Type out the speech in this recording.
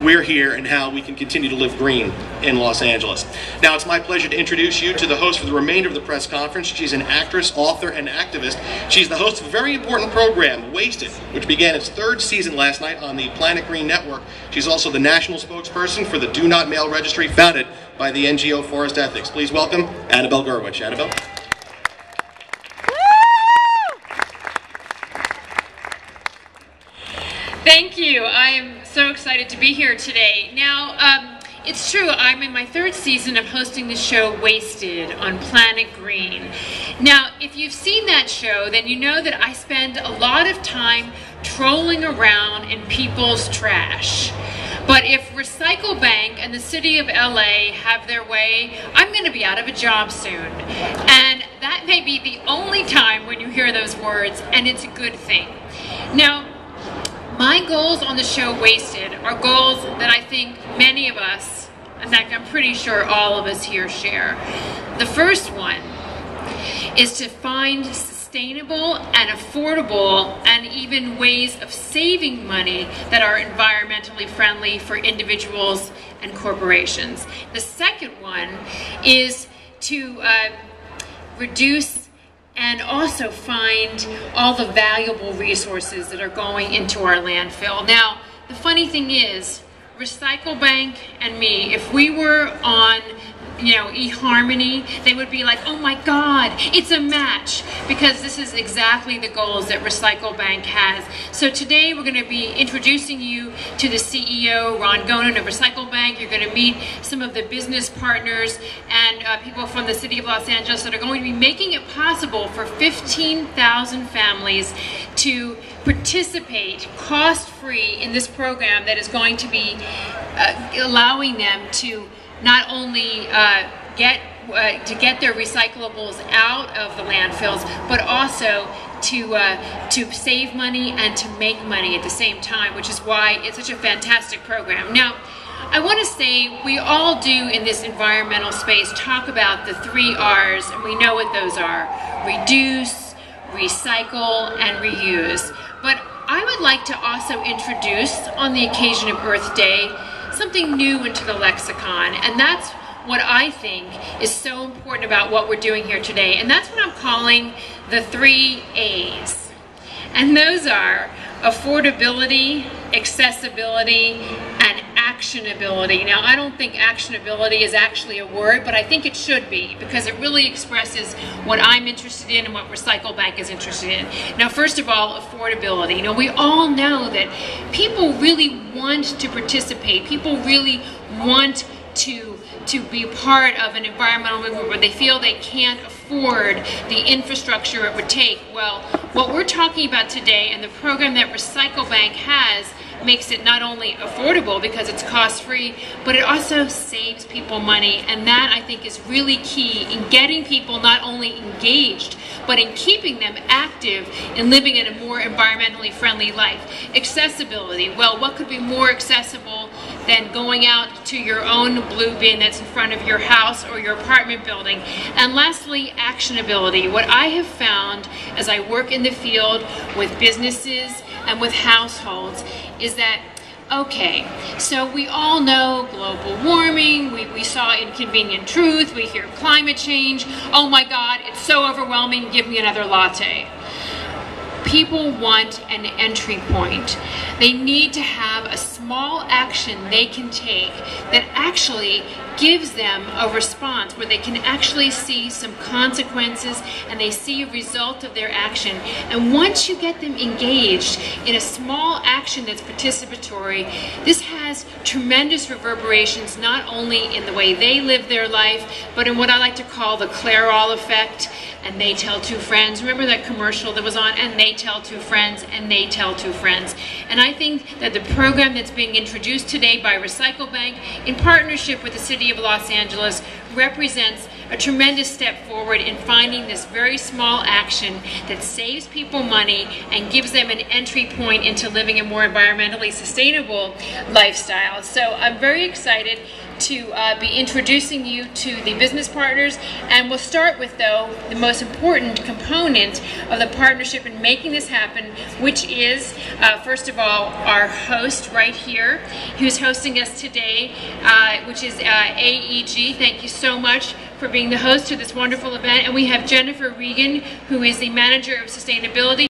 we're here and how we can continue to live green in Los Angeles. Now, it's my pleasure to introduce you to the host for the remainder of the press conference. She's an actress, author, and activist. She's the host of a very important program, Wasted, which began its 3rd season last night on the Planet Green Network. She's also the national spokesperson for the Do Not Mail Registry, founded by the NGO Forest Ethics. Please welcome Anabelle Gurwitch. Anabelle. Thank you. I am so excited to be here today. Now, it's true, I'm in my 3rd season of hosting the show Wasted on Planet Green. Now, if you've seen that show, then you know that I spend a lot of time trolling around in people's trash. But if Recycle Bank and the city of LA have their way, I'm going to be out of a job soon. And that may be the only time when you hear those words, and it's a good thing. Now, my goals on the show Wasted are goals that I think many of us, in fact I'm pretty sure all of us here share. The first one is to find sustainable and affordable and even ways of saving money that are environmentally friendly for individuals and corporations. The second one is to reduce and also find all the valuable resources that are going into our landfill. Now, the funny thing is, Recycle Bank and me, if we were on eHarmony, they would be like, oh my God, it's a match, because this is exactly the goals that Recycle Bank has. So today we're going to be introducing you to the CEO, Ron Gonen of Recycle Bank. You're going to meet some of the business partners and people from the city of Los Angeles that are going to be making it possible for 15,000 families to participate cost-free in this program that is going to be allowing them to not only get their recyclables out of the landfills, but also to save money and to make money at the same time, which is why it's such a fantastic program. Now, I want to say we all do in this environmental space talk about the 3 R's, and we know what those are: reduce, recycle, and reuse. But I would like to also introduce, on the occasion of Earth Day, something new into the lexicon, and that's what I think is so important about what we're doing here today, and that's what I'm calling the 3 A's. And those are affordability, accessibility, and actionability. Now, I don't think actionability is actually a word, but I think it should be, because it really expresses what I'm interested in and what Recycle Bank is interested in. Now, first of all, affordability. We all know that people really want to participate. People really want to be part of an environmental movement where they feel they can't afford the infrastructure it would take. Well, what we're talking about today and the program that Recycle Bank has makes it not only affordable because it's cost-free, but it also saves people money, and that I think is really key in getting people not only engaged, but in keeping them active in living in a more environmentally friendly life. Accessibility, well, what could be more accessible than going out to your own blue bin that's in front of your house or your apartment building? And lastly, actionability. What I have found as I work in the field with businesses and with households is that, okay, so we all know global warming, we saw Inconvenient Truth, we hear climate change, oh my God, it's so overwhelming, give me another latte. People want an entry point. They need to have a small action they can take that actually gives them a response where they can actually see some consequences and they see a result of their action. And once you get them engaged in a small action that's participatory, this has tremendous reverberations not only in the way they live their life, but in what I like to call the Clairol effect. And they tell 2 friends. Remember that commercial that was on? And they tell 2 friends, and they tell 2 friends. And I think that the program that's being introduced today by Recycle Bank in partnership with the City of Los Angeles represents a tremendous step forward in finding this very small action that saves people money and gives them an entry point into living a more environmentally sustainable lifestyle. So I'm very excited to be introducing you to the business partners, and we'll start with, though, the most important component of the partnership in making this happen, which is, first of all, our host right here, who's hosting us today, which is AEG. Thank you so much for being the host to this wonderful event. And we have Jennifer Regan, who is the Manager of Sustainability.